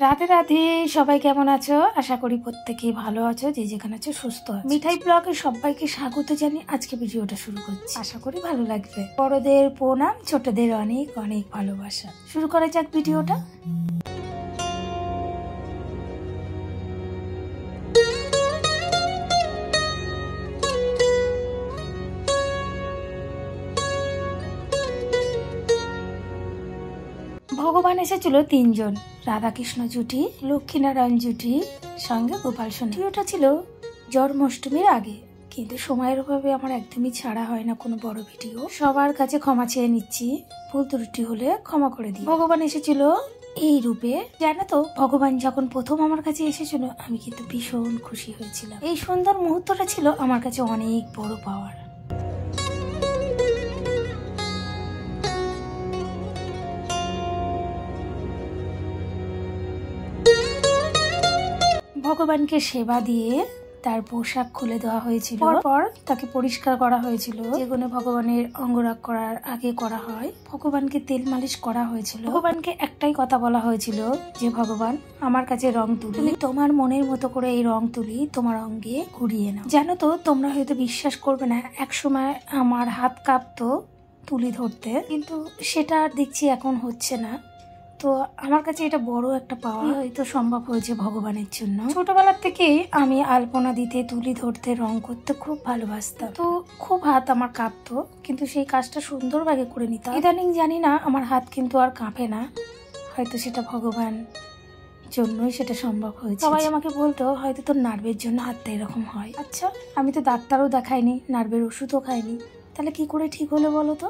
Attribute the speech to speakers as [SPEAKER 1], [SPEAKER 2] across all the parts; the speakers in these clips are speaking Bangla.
[SPEAKER 1] রাধে রাধে, সবাই কেমন আছো? আশা করি প্রত্যেকেই ভালো আছো, যে যেখানে আছো সুস্থ আছো। মিঠাই ব্লগে সবাইকে স্বাগত জানি। আজকে ভিডিওটা শুরু করছি, আশা করি ভালো লাগবে। বড়দের প্রণাম, ছোটদের অনেক অনেক ভালোবাসা। শুরু করা যাক ভিডিওটা। ভগবান এসেছিল তিনজন, রাধাকৃষ্ণ জুটি, লক্ষ্মীনারায়ণ জুটি, সঙ্গে গোপাল সোনা। ওটা ছিল জন্মাষ্টমীর আগে, কিন্তু সময়ের অভাবে আমার একদমই ছাড়া হয় না কোনো বড় ভিডিও। সবার কাছে ক্ষমা চেয়ে নিচ্ছি, ভুল ত্রুটি হলে ক্ষমা করে দিই। ভগবান এসেছিল এই রূপে। জানো তো, ভগবান যখন প্রথম আমার কাছে এসেছিল আমি কিন্তু ভীষণ খুশি হয়েছিলাম। এই সুন্দর মুহূর্তটা ছিল আমার কাছে অনেক বড় পাওয়ার। ভগবানকে সেবা দিয়ে তার পোশাক খুলে দেওয়া হয়েছিল, তারপর তাকে পরিষ্কার করা হয়েছিল, যেগুলো ভগবানের অঙ্গরাগ করার আগে করা হয়। ভগবানকে তেল মালিশ করা হয়েছিল। ভগবানকে একটাই কথা বলা হয়েছিল যে ভগবান, আমার কাছে রং তুলি, তোমার মনের মতো করে এই রং তুলি তোমার অঙ্গে ঘুরিয়ে নাও। জানো তো, তোমরা হয়তো বিশ্বাস করবে না, একসময় আমার হাত কাঁপতো তুলি ধরতে, কিন্তু সেটা আর দেখছি এখন হচ্ছে না। তো আমার কাছে এটা বড় একটা পাওয়া, হয়তো সম্ভব হয়েছে ভগবানের জন্য। ছোটবেলার থেকে আমি আলপনা দিতে, তুলি ধরতে, রং করতে খুব ভালোবাসতাম। তো খুব হাত আমার কাঁপতো, কিন্তু সেই কাজটা সুন্দরভাবে করে নিতাম। ইদানিং জানি না আমার হাত কিন্তু আর কাঁপে না, হয়তো সেটা ভগবান জন্যই সেটা সম্ভব হয়েছে। সবাই আমাকে বলতো হয়তো তোর নার্ভের জন্য হাতটা এরকম হয়। আচ্ছা, আমি তো ডাক্তারও দেখাইনি, নার্ভের ওষুধও খাইনি, তাহলে কি করে ঠিক হলো বলো তো?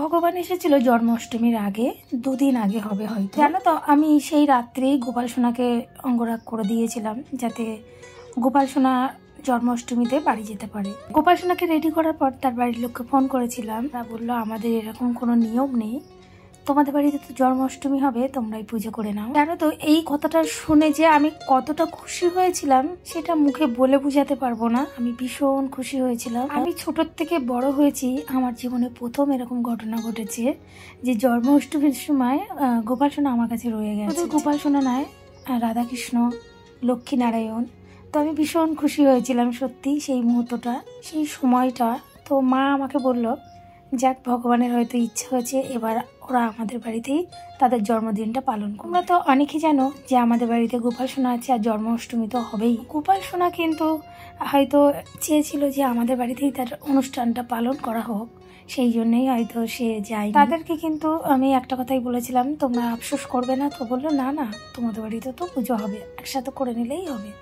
[SPEAKER 1] ভগবান এসেছিল জন্মাষ্টমীর আগে, দুদিন আগে হবে হয়তো। জানো তো, আমি সেই রাত্রেই গোপাল সোনাকে অঙ্গরাগ করে দিয়েছিলাম, যাতে গোপাল সোনা জন্মাষ্টমীতে বাড়ি যেতে পারে। গোপাল সোনাকে রেডি করার পর তার বাড়ির লোককে ফোন করেছিলাম, তারা বললো আমাদের এরকম কোনো নিয়ম নেই, তোমাদের বাড়িতে তো জন্মাষ্টমী হবে, তোমরাই পুজো করে নাও। জানো তো, এই কথাটা শুনে যে আমি কতটা খুশি হয়েছিলাম সেটা মুখে বলে বোঝাতে পারবো না। আমি ভীষণ খুশি হয়েছিলাম। আমি ছোট থেকে বড় হয়েছি, আমার জীবনে প্রথম এরকম ঘটনা ঘটেছে যে জন্মাষ্টমীর সময় গোপাল সোনা আমার কাছে রয়ে গেছে। গোপাল সোনা নয়, রাধাকৃষ্ণ, লক্ষ্মীনারায়ণ। তো আমি ভীষণ খুশি হয়েছিলাম সত্যি সেই মুহূর্তটা, সেই সময়টা। তো মা আমাকে বললো, যাক, ভগবানের হয়তো ইচ্ছা হয়েছে, এবার ওরা আমাদের বাড়িতেই তাদের জন্মদিনটা পালন করবে। তোমরা তো অনেকেই জানো যে আমাদের বাড়িতে গোপাল সোনা আছে, আর জন্মাষ্টমী তো হবেই। গোপাল সোনা কিন্তু হয়তো চেয়েছিল যে আমাদের বাড়িতেই তার অনুষ্ঠানটা পালন করা হোক, সেই জন্যই হয়তো সে যায়। তাদেরকে কিন্তু আমি একটা কথাই বলেছিলাম, তোমরা আফসোস করবে না তো? বললো না না, তোমাদের বাড়িতে তো পুজো হবে, একসাথে করে নিলেই হবে।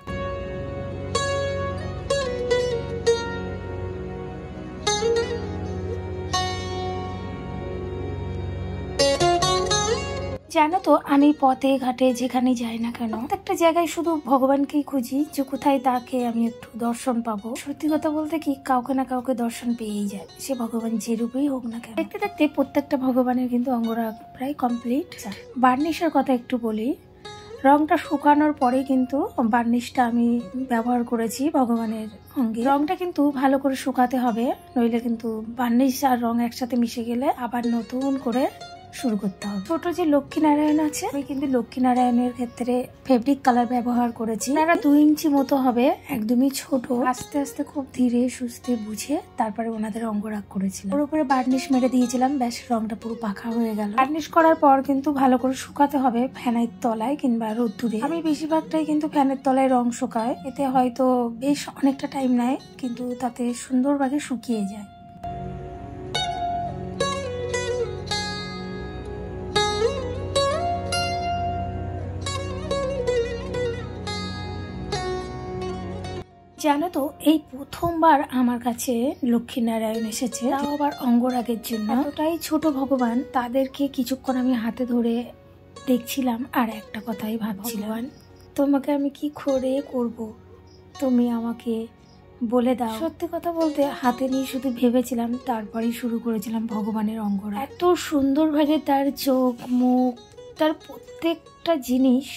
[SPEAKER 1] জানো তো, আমি পথে ঘাটে যেখানে যাই না কেন, একটা জায়গায় শুধু ভগবানকেই খুঁজি, যে কোথায় তাকে আমি একটু দর্শন পাবো। সত্যি কথা বলতে কি, কাউকে না কাউকে দর্শন পেয়েই যায়, সে ভগবান যে রূপেই হোক না কেন। দেখতে দেখতে প্রত্যেকটা ভগবানের কিন্তু অঙ্গরাগ প্রায় কমপ্লিট। বার্নিশের কথা একটু বলি, রংটা শুকানোর পরে কিন্তু বার্নিশটা আমি ব্যবহার করেছি ভগবানের অঙ্গে। রংটা কিন্তু ভালো করে শুকাতে হবে, নইলে কিন্তু বার্নিশ আর রং একসাথে মিশে গেলে আবার নতুন করে শুরু করতে হবে। ছোট যে লক্ষ্মীনারায়ণ আছে, আমি কিন্তু লক্ষ্মীনারায়ণের ক্ষেত্রে ফেব্রিক কালার ব্যবহার করেছি। তারা 2 ইঞ্চি মতো হবে, একদমই ছোট। আস্তে আস্তে খুব ধীরে সুস্থে বুঝে তারপরে ওনাদের অঙ্গরাগ করেছিলাম। ওর উপরে বার্নিশ মেরে দিয়েছিলাম, ব্যাস রংটা পুরো পাকা হয়ে গেল। বার্নিশ করার পর কিন্তু ভালো করে শুকাতে হবে ফ্যানের তলায় কিংবা রোদ্দুরে। আমি বেশিরভাগটাই কিন্তু ফ্যানের তলায় রং শুকায়, এতে হয়তো বেশ অনেকটা টাইম নেয়, কিন্তু তাতে সুন্দরভাবে শুকিয়ে যায়। জানো তো, এই প্রথমবার আমার কাছে লক্ষ্মীনারায়ণ এসেছে, তাও আবার অঙ্গরাগের জন্য। এতটাই ছোট ভগবান, তাদেরকে কিছুক্ষণ আমি হাতে ধরে দেখছিলাম আর একটা কথাই ভাবছিলাম, তোমাকে আমি কি করে করব, তুমি আমাকে বলে দাও। সত্যি কথা বলতে হাতে নিয়ে শুধু ভেবেছিলাম, তারপরেই শুরু করেছিলাম ভগবানের অঙ্গরাগ। এত সুন্দরভাবে তার চোখ, মুখ, তার প্রত্যেকটা জিনিস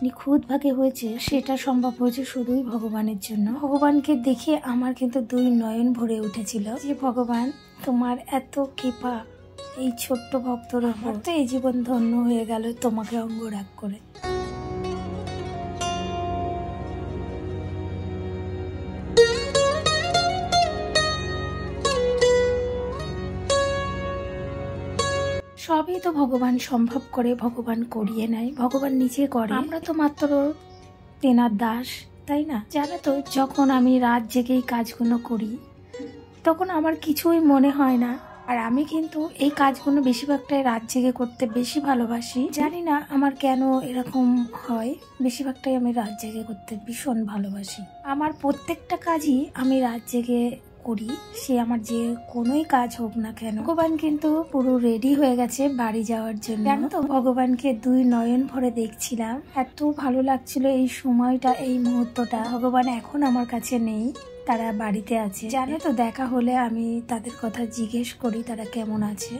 [SPEAKER 1] নিখুঁত ভাবে হয়েছে সেটা সম্ভব হয়েছে শুধুই ভগবানের জন্য। ভগবানকে দেখে আমার কিন্তু দুই নয়ন ভরে উঠেছিল যে ভগবান তোমার এত কৃপা এই ছোট্ট ভক্তর উপর, তো এই জীবন ধন্য হয়ে গেল তোমাকে অঙ্গরাগ করে। সবই তো ভগবান সম্ভব করে, ভগবান করিয়ে নেয়, ভগবান নিজে করে, আমরা তো মাত্র তেনার দাস, তাই না? জানো তো, যখন আমি রাত জেগেই কাজগুলো করি তখন আমার কিছুই মনে হয় না। আর আমি কিন্তু এই কাজগুলো বেশিরভাগটাই রাত জেগে করতে বেশি ভালোবাসি। জানি না আমার কেন এরকম হয়, বেশিরভাগটাই আমি রাত জেগে করতে ভীষণ ভালোবাসি। আমার প্রত্যেকটা কাজই আমি রাত জেগে করি, সে আমার যে কোনোই কাজ হোক না কেন। ভগবান কিন্তু পুরো রেডি হয়ে গেছে বাড়ি যাওয়ার জন্য। জানো তো, ভগবানকে দুই নয়ন ভরে দেখছিলাম, এত ভালো লাগছিল এই সময়টা, এই মুহূর্তটা। ভগবান এখন আমার কাছে নেই, তারা বাড়িতে আছে। জানো তো, দেখা হলে আমি তাদের কথা জিজ্ঞেস করি তারা কেমন আছে।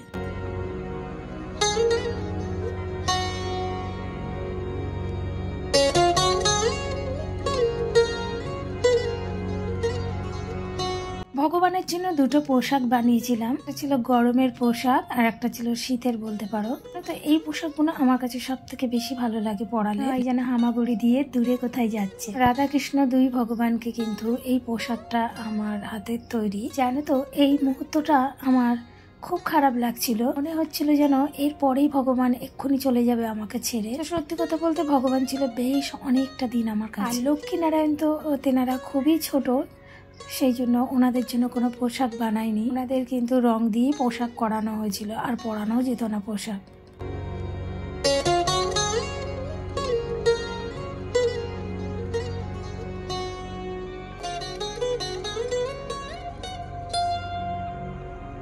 [SPEAKER 1] ভগবানের জন্য দুটো পোশাক বানিয়েছিলাম, একটা ছিল গরমের পোশাক আর একটা ছিল শীতের বলতে পারো। তো এই পোশাকগুলো আমার কাছে সব থেকে বেশি ভালো লাগে পরালে, এই যেন হামাগুড়ি দিয়ে দূরে কোথায় যাচ্ছে। রাধা কৃষ্ণ দুই ভগবানকে কিন্তু এই পোশাকটা আমার হাতের তৈরি। জানো তো, এই মুহূর্তটা আমার খুব খারাপ লাগছিল, মনে হচ্ছিল যেন এর পরেই ভগবান এক্ষুনি চলে যাবে আমাকে ছেড়ে। সত্যি কথা বলতে ভগবান ছিল বেশ অনেকটা দিন আমার কাছে। লক্ষ্মী নারায়ণ তো তেনারা খুবই ছোট, সেই জন্য ওনাদের জন্য কোনো পোশাক বানায়নি। ওনাদের কিন্তু রং দিয়ে পোশাক করানো হয়েছিল, আর পরানো যেত না পোশাক।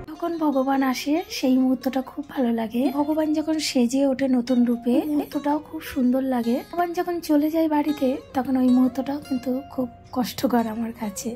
[SPEAKER 1] যখন ভগবান আসে সেই মুহূর্তটা খুব ভালো লাগে। ভগবান যখন সেজে ওঠে নতুন রূপে, মুহূর্তটাও খুব সুন্দর লাগে। ভগবান যখন চলে যায় বাড়িতে তখন ওই মুহূর্তটাও কিন্তু খুব কষ্টকর আমার কাছে।